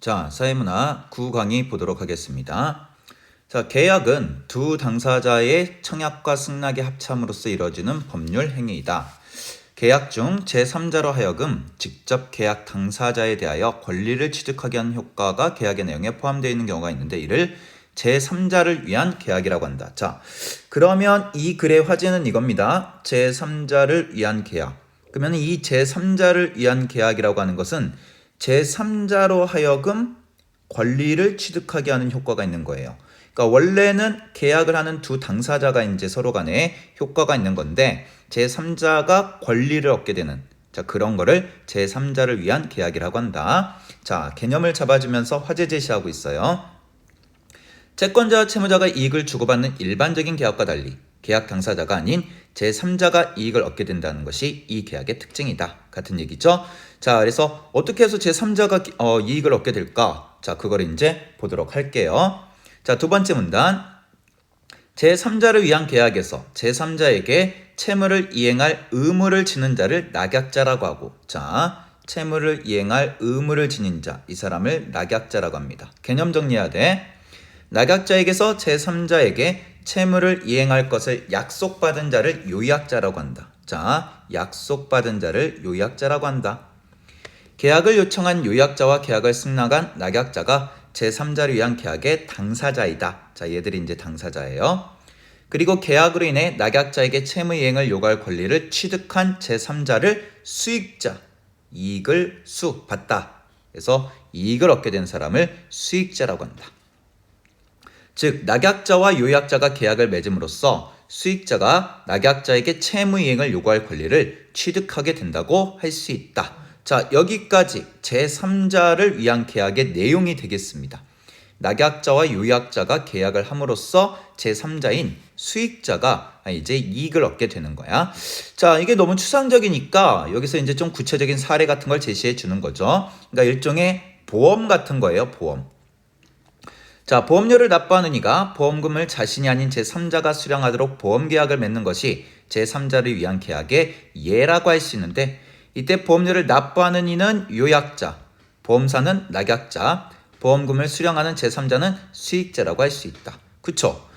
자, 사회문화 9강의 보도록 하겠습니다. 자, 계약은 두 당사자의 청약과 승낙의 합참으로서 이루어지는 법률 행위이다. 계약 중 제3자로 하여금 직접 계약 당사자에 대하여 권리를 취득하게 하는 효과가 계약의 내용에 포함되어 있는 경우가 있는데 이를 제3자를 위한 계약이라고 한다. 자, 그러면 이 글의 화제는 이겁니다. 제3자를 위한 계약. 그러면 이 제3자를 위한 계약이라고 하는 것은 제3자로 하여금 권리를 취득하게 하는 효과가 있는 거예요. 그러니까 원래는 계약을 하는 두 당사자가 이제 서로 간에 효과가 있는 건데 제3자가 권리를 얻게 되는 그런 거를 제3자를 위한 계약이라고 한다. 자, 개념을 잡아주면서 화제 제시하고 있어요. 채권자와 채무자가 이익을 주고받는 일반적인 계약과 달리 계약 당사자가 아닌 제3자가 이익을 얻게 된다는 것이 이 계약의 특징이다. 같은 얘기죠. 자, 그래서 어떻게 해서 제3자가 이익을 얻게 될까? 자, 그걸 이제 보도록 할게요. 자, 두 번째 문단. 제3자를 위한 계약에서 제3자에게 채무를 이행할 의무를 지는 자를 낙약자라고 하고, 자, 채무를 이행할 의무를 지닌 자, 이 사람을 낙약자라고 합니다. 개념 정리해야 돼. 낙약자에게서 제3자에게 채무를 이행할 것을 약속받은 자를 요약자라고 한다. 자, 약속받은 자를 요약자라고 한다. 계약을 요청한 요약자와 계약을 승낙한 낙약자가 제3자를 위한 계약의 당사자이다. 자, 얘들이 이제 당사자예요. 그리고 계약으로 인해 낙약자에게 채무 이행을 요구할 권리를 취득한 제3자를 수익자, 이익을 받다. 그래서 이익을 얻게 된 사람을 수익자라고 한다. 즉, 낙약자와 요약자가 계약을 맺음으로써 수익자가 낙약자에게 채무 이행을 요구할 권리를 취득하게 된다고 할 수 있다. 자, 여기까지 제3자를 위한 계약의 내용이 되겠습니다. 낙약자와 요약자가 계약을 함으로써 제3자인 수익자가 이제 이익을 얻게 되는 거야. 자, 이게 너무 추상적이니까 여기서 이제 좀 구체적인 사례 같은 걸 제시해 주는 거죠. 그러니까 일종의 보험 같은 거예요, 보험. 자, 보험료를 납부하는 이가 보험금을 자신이 아닌 제3자가 수령하도록 보험계약을 맺는 것이 제3자를 위한 계약의 예라고 할 수 있는데 이때 보험료를 납부하는 이는 요약자, 보험사는 낙약자, 보험금을 수령하는 제3자는 수익자라고 할 수 있다. 그쵸?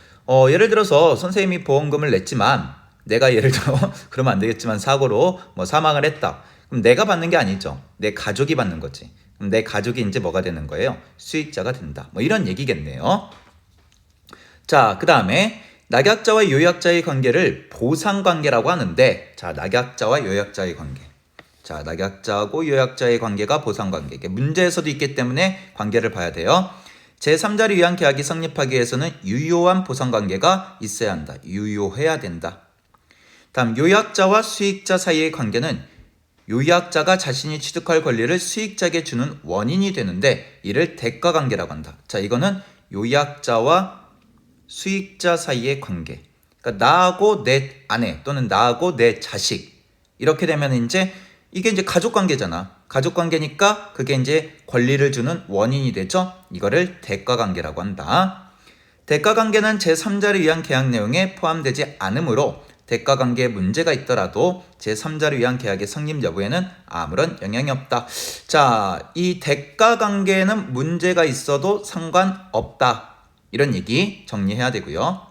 예를 들어서 선생님이 보험금을 냈지만 내가 예를 들어 그러면 안 되겠지만 사고로 사망을 했다. 그럼 내가 받는 게 아니죠. 내 가족이 받는 거지. 그럼 내 가족이 이제 뭐가 되는 거예요? 수익자가 된다. 이런 얘기겠네요. 자, 그 다음에 낙약자와 요약자의 관계를 보상관계라고 하는데, 자, 낙약자와 요약자의 관계. 자, 낙약자하고 요약자의 관계가 보상관계. 이게 문제에서도 있기 때문에 관계를 봐야 돼요. 제3자를 위한 계약이 성립하기 위해서는 유효한 보상관계가 있어야 한다. 유효해야 된다. 다음, 요약자와 수익자 사이의 관계는 요약자가 자신이 취득할 권리를 수익자에게 주는 원인이 되는데 이를 대가관계라고 한다. 자, 이거는 요약자와 수익자 사이의 관계. 그러니까 나하고 내 아내 또는 나하고 내 자식 이렇게 되면 이게 이제 가족관계잖아. 가족관계니까 그게 이제 권리를 주는 원인이 되죠. 이거를 대가관계라고 한다. 대가관계는 제3자를 위한 계약 내용에 포함되지 않으므로 대가관계에 문제가 있더라도 제3자를 위한 계약의 성립 여부에는 아무런 영향이 없다. 자, 이 대가관계에는 문제가 있어도 상관없다. 이런 얘기 정리해야 되고요.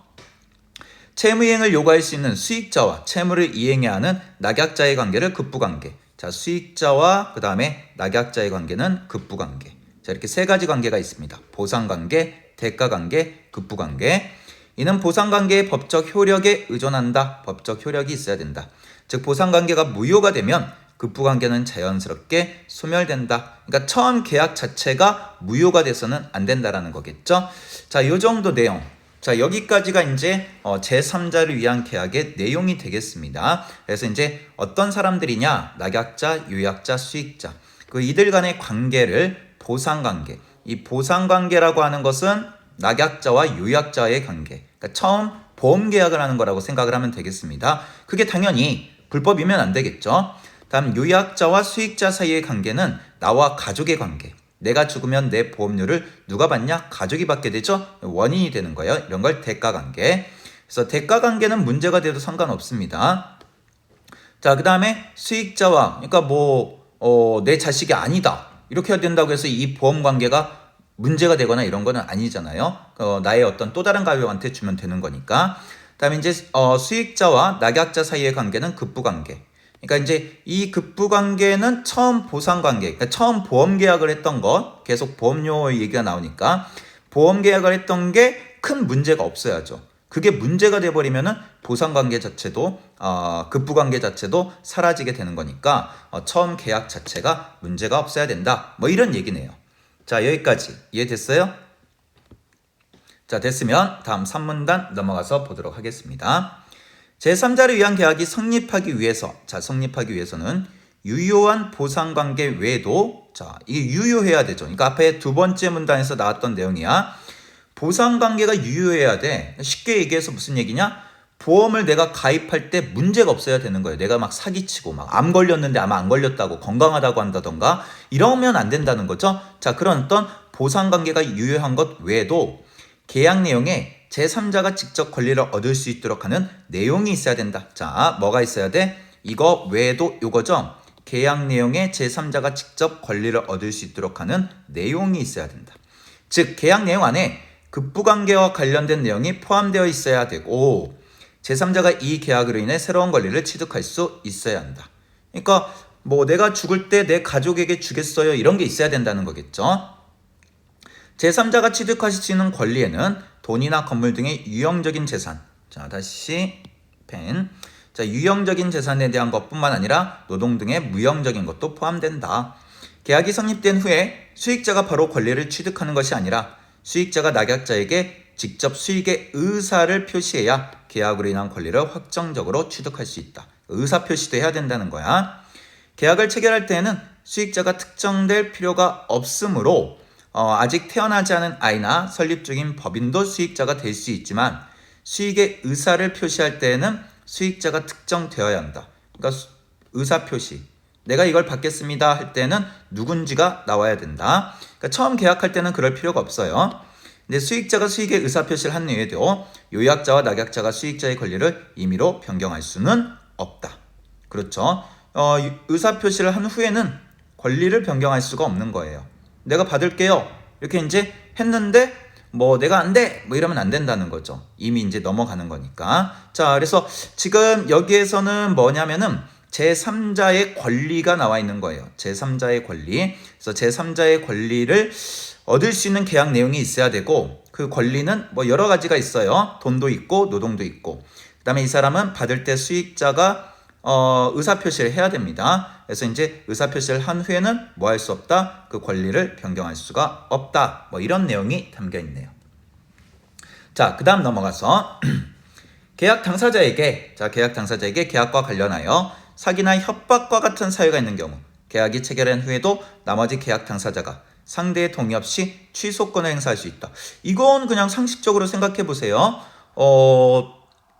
채무이행을 요구할 수 있는 수익자와 채무를 이행해야 하는 낙약자의 관계를 급부관계. 자, 수익자와 그 다음에 낙약자의 관계는 급부관계. 자, 이렇게 세 가지 관계가 있습니다. 보상관계, 대가관계, 급부관계. 이는 보상관계의 법적 효력에 의존한다. 법적 효력이 있어야 된다. 즉 보상관계가 무효가 되면 급부관계는 자연스럽게 소멸된다. 그러니까 처음 계약 자체가 무효가 돼서는 안 된다라는 거겠죠. 자, 이 정도 내용. 자, 여기까지가 이제 제3자를 위한 계약의 내용이 되겠습니다. 그래서 이제 어떤 사람들이냐? 낙약자, 요약자, 수익자. 이들 간의 관계를 보상관계. 이 보상관계라고 하는 것은 낙약자와 요약자의 관계. 그러니까 처음 보험계약을 하는 거라고 생각을 하면 되겠습니다. 그게 당연히 불법이면 안 되겠죠. 다음 요약자와 수익자 사이의 관계는 나와 가족의 관계. 내가 죽으면 내 보험료를 누가 받냐? 가족이 받게 되죠. 원인이 되는 거예요. 이런 걸 대가관계. 그래서 대가관계는 문제가 돼도 상관없습니다. 자, 그 다음에 수익자와 그러니까 내 자식이 아니다. 이렇게 해야 된다고 해서 이 보험 관계가 문제가 되거나 이런 거는 아니잖아요. 나의 어떤 또 다른 가족한테 주면 되는 거니까. 그다음에 이제 수익자와 낙약자 사이의 관계는 급부관계. 그러니까 이제 이 급부관계는 처음 보상관계, 그러니까 처음 보험 계약을 했던 것, 계속 보험료 얘기가 나오니까 보험 계약을 했던 게 큰 문제가 없어야죠. 그게 문제가 돼버리면은 보상관계 자체도 급부관계 자체도 사라지게 되는 거니까 처음 계약 자체가 문제가 없어야 된다. 뭐 이런 얘기네요. 자, 여기까지 이해됐어요? 자, 됐으면 다음 3문단 넘어가서 보도록 하겠습니다. 제3자를 위한 계약이 성립하기 위해서, 자, 성립하기 위해서는 유효한 보상관계 외에도, 자, 이게 유효해야 되죠. 그러니까 앞에 두 번째 문단에서 나왔던 내용이야. 보상관계가 유효해야 돼. 쉽게 얘기해서 무슨 얘기냐? 보험을 내가 가입할 때 문제가 없어야 되는 거예요. 내가 막 사기치고 막 암 걸렸는데 아마 안 걸렸다고 건강하다고 한다던가 이러면 안 된다는 거죠. 자, 그런 어떤 보상관계가 유효한 것 외에도 계약 내용에 제3자가 직접 권리를 얻을 수 있도록 하는 내용이 있어야 된다. 자, 뭐가 있어야 돼? 이거 외에도 요거죠. 계약 내용에 제3자가 직접 권리를 얻을 수 있도록 하는 내용이 있어야 된다. 즉, 계약 내용 안에 급부관계와 관련된 내용이 포함되어 있어야 되고 제3자가 이 계약으로 인해 새로운 권리를 취득할 수 있어야 한다. 그러니까 뭐 내가 죽을 때 내 가족에게 주겠어요 이런 게 있어야 된다는 거겠죠. 제3자가 취득할 수 있는 권리에는 돈이나 건물 등의 유형적인 재산, 자 다시 펜, 자 유형적인 재산에 대한 것뿐만 아니라 노동 등의 무형적인 것도 포함된다. 계약이 성립된 후에 수익자가 바로 권리를 취득하는 것이 아니라 수익자가 낙약자에게 직접 수익의 의사를 표시해야 계약으로 인한 권리를 확정적으로 취득할 수 있다. 의사 표시도 해야 된다는 거야. 계약을 체결할 때에는 수익자가 특정될 필요가 없으므로 아직 태어나지 않은 아이나 설립 중인 법인도 수익자가 될 수 있지만 수익의 의사를 표시할 때에는 수익자가 특정되어야 한다. 그러니까 의사 표시. 내가 이걸 받겠습니다 할 때는 누군지가 나와야 된다. 그러니까 처음 계약할 때는 그럴 필요가 없어요. 근데 수익자가 수익의 의사표시를 한 이후에도 요약자와 낙약자가 수익자의 권리를 임의로 변경할 수는 없다. 그렇죠. 의사표시를 한 후에는 권리를 변경할 수가 없는 거예요. 내가 받을게요. 이렇게 이제 했는데 뭐 내가 안 돼! 뭐 이러면 안 된다는 거죠. 이미 이제 넘어가는 거니까. 자, 그래서 지금 여기에서는 뭐냐면은 제3자의 권리가 나와 있는 거예요. 제3자의 권리. 그래서 제3자의 권리를 얻을 수 있는 계약 내용이 있어야 되고 그 권리는 뭐 여러 가지가 있어요. 돈도 있고 노동도 있고. 그 다음에 이 사람은 받을 때 수익자가 의사표시를 해야 됩니다. 그래서 이제 의사표시를 한 후에는 뭐 할 수 없다? 그 권리를 변경할 수가 없다. 뭐 이런 내용이 담겨 있네요. 자, 그 다음 넘어가서 계약 당사자에게 계약과 관련하여 사기나 협박과 같은 사유가 있는 경우 계약이 체결한 후에도 나머지 계약 당사자가 상대의 동의 없이 취소권을 행사할 수 있다. 이건 그냥 상식적으로 생각해 보세요.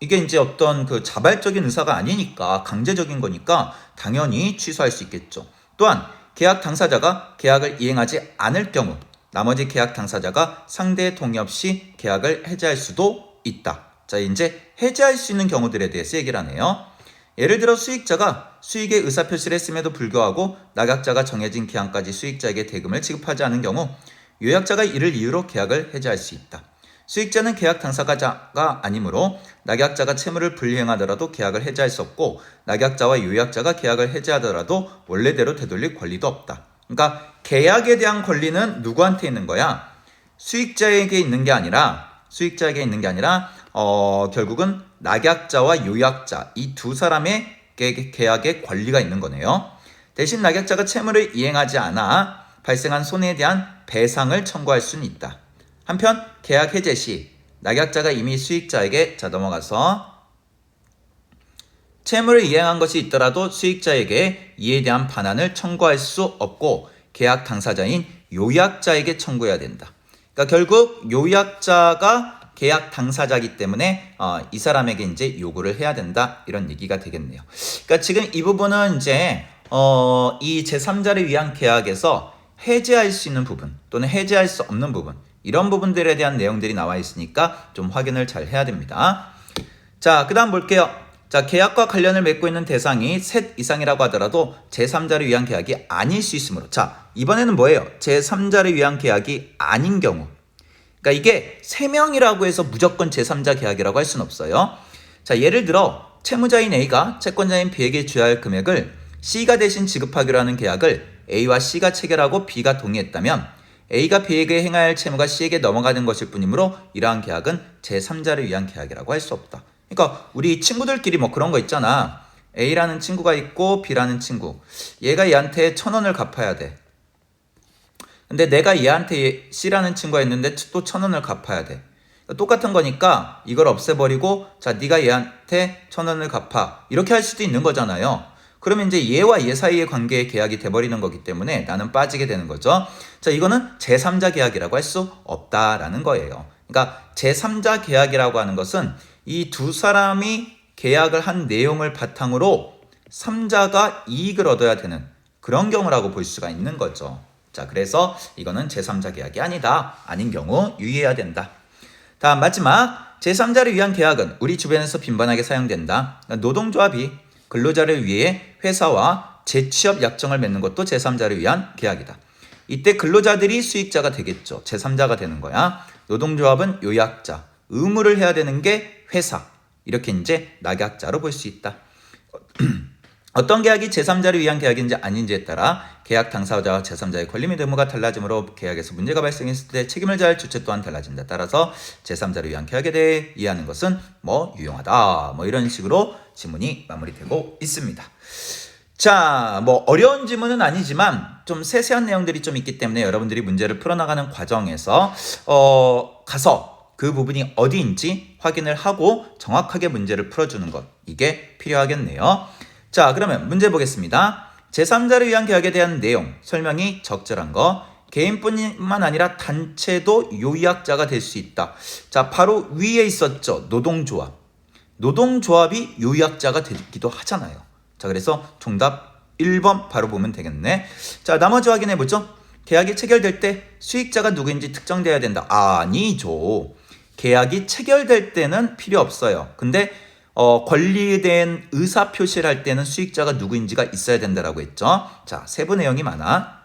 이게 이제 어떤 그 자발적인 의사가 아니니까 강제적인 거니까 당연히 취소할 수 있겠죠. 또한 계약 당사자가 계약을 이행하지 않을 경우 나머지 계약 당사자가 상대의 동의 없이 계약을 해지할 수도 있다. 자, 이제 해지할 수 있는 경우들에 대해서 얘기를 하네요. 예를 들어 수익자가 수익의 의사표시를 했음에도 불구하고 낙약자가 정해진 기한까지 수익자에게 대금을 지급하지 않은 경우 요약자가 이를 이유로 계약을 해지할 수 있다. 수익자는 계약 당사자가 아니므로 낙약자가 채무를 불이행하더라도 계약을 해지할 수 없고 낙약자와 요약자가 계약을 해지하더라도 원래대로 되돌릴 권리도 없다. 그러니까 계약에 대한 권리는 누구한테 있는 거야? 수익자에게 있는 게 아니라 결국은 낙약자와 요약자 이 두 사람의 계약의 권리가 있는 거네요. 대신 낙약자가 채무를 이행하지 않아 발생한 손해에 대한 배상을 청구할 수는 있다. 한편 계약 해제 시 낙약자가 이미 수익자에게 넘어가서 채무를 이행한 것이 있더라도 수익자에게 이에 대한 반환을 청구할 수 없고 계약 당사자인 요약자에게 청구해야 된다. 그러니까 결국 요약자가 계약 당사자이기 때문에 이 사람에게 이제 요구를 해야 된다 이런 얘기가 되겠네요. 그러니까 지금 이 부분은 이제 이 제3자를 위한 계약에서 해제할 수 있는 부분 또는 해제할 수 없는 부분 이런 부분들에 대한 내용들이 나와 있으니까 좀 확인을 잘 해야 됩니다. 자, 그 다음 볼게요. 자, 계약과 관련을 맺고 있는 대상이 셋 이상이라고 하더라도 제3자를 위한 계약이 아닐 수 있으므로, 자, 이번에는 뭐예요? 제3자를 위한 계약이 아닌 경우. 그러니까 이게 3명이라고 해서 무조건 제3자 계약이라고 할 수는 없어요. 자, 예를 들어 채무자인 A가 채권자인 B에게 줘야 할 금액을 C가 대신 지급하기로 하는 계약을 A와 C가 체결하고 B가 동의했다면 A가 B에게 행해야 할 채무가 C에게 넘어가는 것일 뿐이므로 이러한 계약은 제3자를 위한 계약이라고 할 수 없다. 그러니까 우리 친구들끼리 뭐 그런 거 있잖아. A라는 친구가 있고 B라는 친구. 얘가 얘한테 1,000원을 갚아야 돼. 근데 내가 얘한테 C라는 친구가 있는데 또 1,000원을 갚아야 돼. 똑같은 거니까 이걸 없애버리고 자, 네가 얘한테 1,000원을 갚아. 이렇게 할 수도 있는 거잖아요. 그러면 이제 얘와 얘 사이의 관계의 계약이 돼버리는 거기 때문에 나는 빠지게 되는 거죠. 자, 이거는 제3자 계약이라고 할 수 없다라는 거예요. 그러니까 제3자 계약이라고 하는 것은 이 두 사람이 계약을 한 내용을 바탕으로 3자가 이익을 얻어야 되는 그런 경우라고 볼 수가 있는 거죠. 자, 그래서 이거는 제3자 계약이 아니다. 아닌 경우 유의해야 된다. 다음 마지막 제3자를 위한 계약은 우리 주변에서 빈번하게 사용된다. 노동조합이 근로자를 위해 회사와 재취업 약정을 맺는 것도 제3자를 위한 계약이다. 이때 근로자들이 수익자가 되겠죠. 제3자가 되는 거야. 노동조합은 요약자, 의무를 해야 되는 게 회사. 이렇게 이제 낙약자로 볼 수 있다. 어떤 계약이 제3자를 위한 계약인지 아닌지에 따라 계약 당사자와 제3자의 권리 및 의무가 달라지므로 계약에서 문제가 발생했을 때 책임을 져야 할 주체 또한 달라진다. 따라서 제3자를 위한 계약에 대해 이해하는 것은 뭐 유용하다. 뭐 이런 식으로 지문이 마무리되고 있습니다. 자, 뭐 어려운 지문은 아니지만 좀 세세한 내용들이 좀 있기 때문에 여러분들이 문제를 풀어나가는 과정에서 가서 그 부분이 어디인지 확인을 하고 정확하게 문제를 풀어주는 것, 이게 필요하겠네요. 자, 그러면 문제 보겠습니다. 제3자를 위한 계약에 대한 내용, 설명이 적절한 거. 개인뿐만 아니라 단체도 요약자가 될 수 있다. 자, 바로 위에 있었죠. 노동조합. 노동조합이 요약자가 되기도 하잖아요. 자, 그래서 정답 1번 바로 보면 되겠네. 자, 나머지 확인해보죠. 계약이 체결될 때 수익자가 누구인지 특정돼야 된다. 아니죠. 계약이 체결될 때는 필요 없어요. 근데 권리된 의사 표시를 할 때는 수익자가 누구인지가 있어야 된다라고 했죠. 자, 세부 내용이 많아.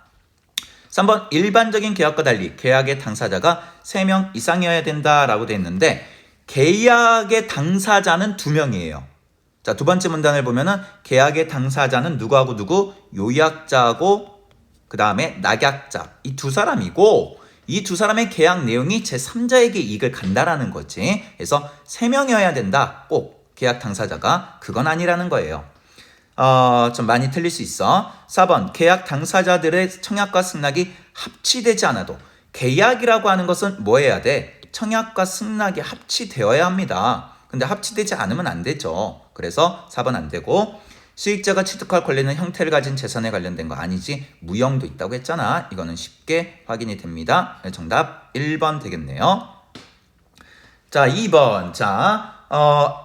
3번 일반적인 계약과 달리 계약의 당사자가 3명 이상이어야 된다라고 돼 있는데 계약의 당사자는 2명이에요. 자, 두 번째 문단을 보면은 계약의 당사자는 누구하고 누구? 요약자하고 그 다음에 낙약자. 이 두 사람이고 이 두 사람의 계약 내용이 제3자에게 이익을 간다라는 거지. 그래서 3명이어야 된다. 꼭. 계약 당사자가 그건 아니라는 거예요. 좀 많이 틀릴 수 있어. 4번 계약 당사자들의 청약과 승낙이 합치되지 않아도 계약이라고 하는 것은 뭐 해야 돼? 청약과 승낙이 합치되어야 합니다. 근데 합치되지 않으면 안 되죠. 그래서 4번 안 되고 수익자가 취득할 권리는 형태를 가진 재산에 관련된 거 아니지 무형도 있다고 했잖아. 이거는 쉽게 확인이 됩니다. 정답 1번 되겠네요. 자, 2번. 자,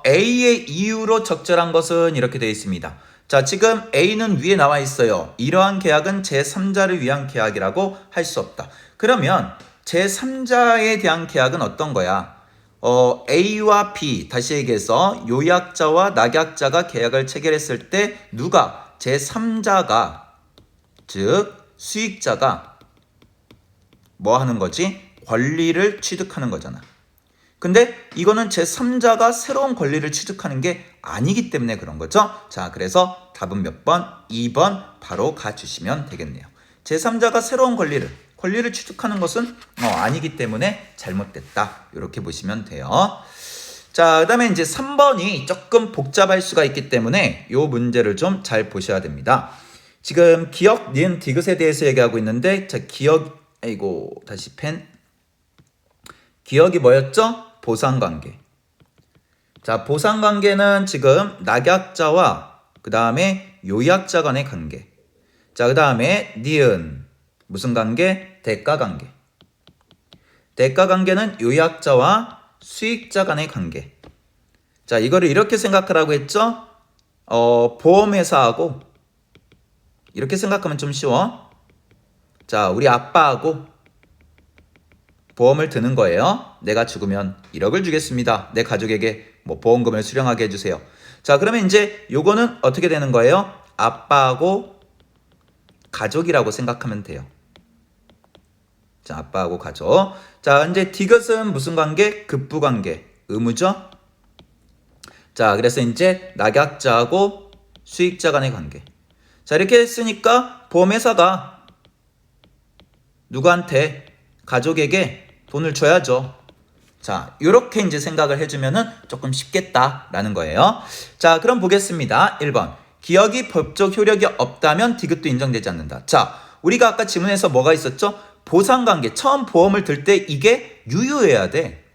A의 이유로 적절한 것은 이렇게 되어 있습니다. 자, 지금 A는 위에 나와 있어요. 이러한 계약은 제3자를 위한 계약이라고 할 수 없다. 그러면 제3자에 대한 계약은 어떤 거야? A와 B, 다시 얘기해서 요약자와 낙약자가 계약을 체결했을 때 누가? 제3자가, 즉 수익자가 뭐 하는 거지? 권리를 취득하는 거잖아. 근데 이거는 제3자가 새로운 권리를 취득하는 게 아니기 때문에 그런 거죠. 자, 그래서 답은 몇 번? 2번 바로 가주시면 되겠네요. 제3자가 새로운 권리를 취득하는 것은 아니기 때문에 잘못됐다. 이렇게 보시면 돼요. 자, 그 다음에 이제 3번이 조금 복잡할 수가 있기 때문에 이 문제를 좀 잘 보셔야 됩니다. 지금 기억, 니은, 디귿에 대해서 얘기하고 있는데, 자, 다시 펜. 기억이 뭐였죠? 보상관계. 자, 보상관계는 지금 낙약자와 그 다음에 요약자 간의 관계. 자, 그 다음에 니은. 무슨 관계? 대가관계. 대가관계는 요약자와 수익자 간의 관계. 자, 이거를 이렇게 생각하라고 했죠? 보험회사하고 이렇게 생각하면 좀 쉬워. 자, 우리 아빠하고 보험을 드는 거예요. 내가 죽으면 1억을 주겠습니다. 내 가족에게 뭐 보험금을 수령하게 해주세요. 자, 그러면 이제 요거는 어떻게 되는 거예요? 아빠하고 가족이라고 생각하면 돼요. 자, 아빠하고 가족. 자, 이제 디귿은 무슨 관계? 급부 관계. 의무죠? 자, 그래서 이제 낙약자하고 수익자 간의 관계. 자, 이렇게 했으니까 보험회사가 누구한테? 가족에게 돈을 줘야죠. 자, 이렇게 이제 생각을 해주면은 조금 쉽겠다라는 거예요. 자, 그럼 보겠습니다. 1번. 기억이 법적 효력이 없다면 디귿도 인정되지 않는다. 자, 우리가 아까 지문에서 뭐가 있었죠? 보상관계. 처음 보험을 들 때 이게 유효해야 돼.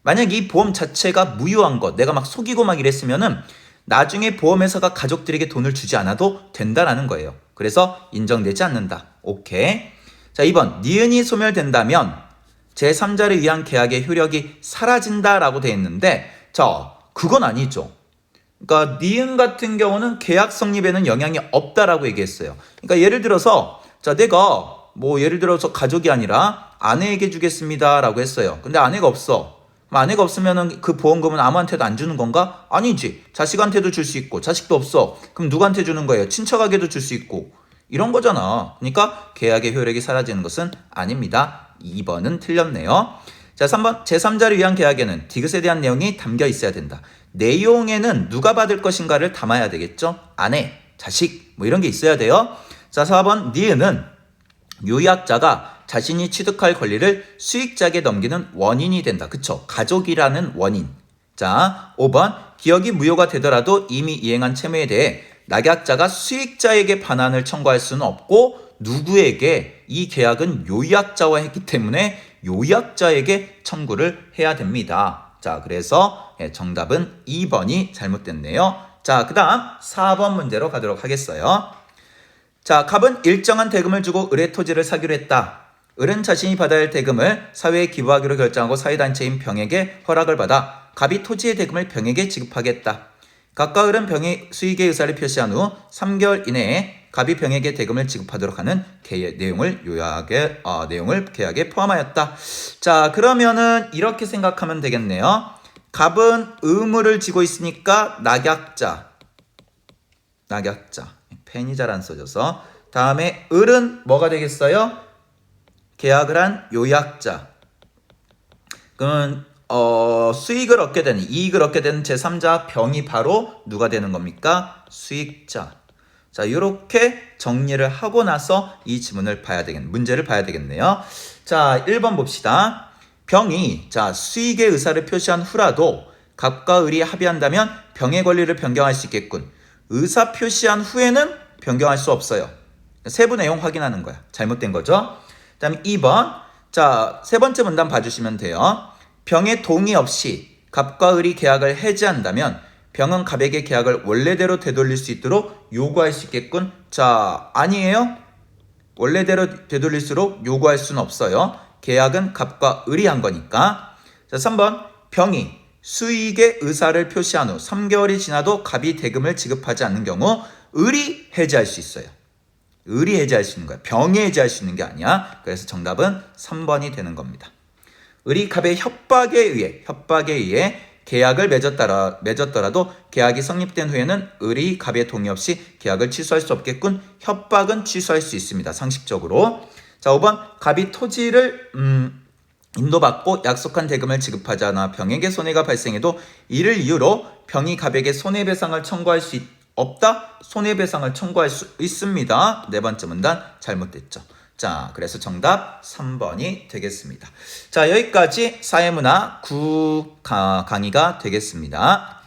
만약 이 보험 자체가 무효한 것, 내가 막 속이고 막 이랬으면은 나중에 보험회사가 가족들에게 돈을 주지 않아도 된다라는 거예요. 그래서 인정되지 않는다. 오케이. 자, 2번. 니은이 소멸된다면 제3자를 위한 계약의 효력이 사라진다라고 되어 있는데, 자, 그건 아니죠. 그러니까 니은 같은 경우는 계약 성립에는 영향이 없다라고 얘기했어요. 그러니까 예를 들어서 자, 내가 뭐 예를 들어서 가족이 아니라 아내에게 주겠습니다라고 했어요. 근데 아내가 없어. 그럼 아내가 없으면은 그 보험금은 아무한테도 안 주는 건가? 아니지. 자식한테도 줄 수 있고 자식도 없어. 그럼 누구한테 주는 거예요? 친척에게도 줄 수 있고. 이런 거잖아. 그러니까 계약의 효력이 사라지는 것은 아닙니다. 2번은 틀렸네요. 자, 3번. 제3자를 위한 계약에는 디귿에 대한 내용이 담겨 있어야 된다. 내용에는 누가 받을 것인가를 담아야 되겠죠? 아내, 자식 뭐 이런 게 있어야 돼요. 자, 4번. 니은은 요약자가 자신이 취득할 권리를 수익자에게 넘기는 원인이 된다. 그쵸? 가족이라는 원인. 자, 5번. 기억이 무효가 되더라도 이미 이행한 채무에 대해 낙약자가 수익자에게 반환을 청구할 수는 없고 누구에게? 이 계약은 요약자와 했기 때문에 요약자에게 청구를 해야 됩니다. 자, 그래서 정답은 2번이 잘못됐네요. 자, 그 다음 4번 문제로 가도록 하겠어요. 자, 갑은 일정한 대금을 주고 을의 토지를 사기로 했다. 을은 자신이 받아야 할 대금을 사회에 기부하기로 결정하고 사회단체인 병에게 허락을 받아 갑이 토지의 대금을 병에게 지급하겠다. 갑과 을은 병의 수익의 의사를 표시한 후 3개월 이내에 갑이 병에게 대금을 지급하도록 하는 내용을 내용을 계약에 포함하였다. 자, 그러면은 이렇게 생각하면 되겠네요. 갑은 의무를 지고 있으니까 낙약자. 펜이 잘 안 써져서. 다음에 을은 뭐가 되겠어요? 계약을 한 요약자. 그러면 수익을 얻게 되는, 이익을 얻게 되는 제3자 병이 바로 누가 되는 겁니까? 수익자. 자, 이렇게 정리를 하고 나서 이 지문을 문제를 봐야 되겠네요. 자, 1번 봅시다. 병이 수익의 의사를 표시한 후라도 갑과 을이 합의한다면 병의 권리를 변경할 수 있겠군. 의사 표시한 후에는 변경할 수 없어요. 세부 내용 확인하는 거야. 잘못된 거죠. 그 다음에 2번. 자, 세 번째 문단 봐주시면 돼요. 병의 동의 없이 갑과 을이 계약을 해지한다면 병은 갑에게 계약을 원래대로 되돌릴 수 있도록 요구할 수 있겠군. 자, 아니에요. 원래대로 되돌릴수록 요구할 수는 없어요. 계약은 갑과 을이 한 거니까. 자, 3번. 병이 수익의 의사를 표시한 후 3개월이 지나도 갑이 대금을 지급하지 않는 경우 을이 해지할 수 있어요. 을이 해지할 수 있는 거야. 병이 해지할 수 있는 게 아니야. 그래서 정답은 3번이 되는 겁니다. 을이 갑의 협박에 의해 계약을 맺었더라도 계약이 성립된 후에는 을이 갑의 동의 없이 계약을 취소할 수 없겠군. 협박은 취소할 수 있습니다. 상식적으로. 자, 5번. 갑이 토지를 인도받고 약속한 대금을 지급하지 않아 병에게 손해가 발생해도 이를 이유로 병이 갑에게 손해배상을 청구할 수 없다? 손해배상을 청구할 수 있습니다. 네 번째 문단 잘못됐죠. 자, 그래서 정답 3번이 되겠습니다. 자, 여기까지 사회문화 9 강의가 되겠습니다.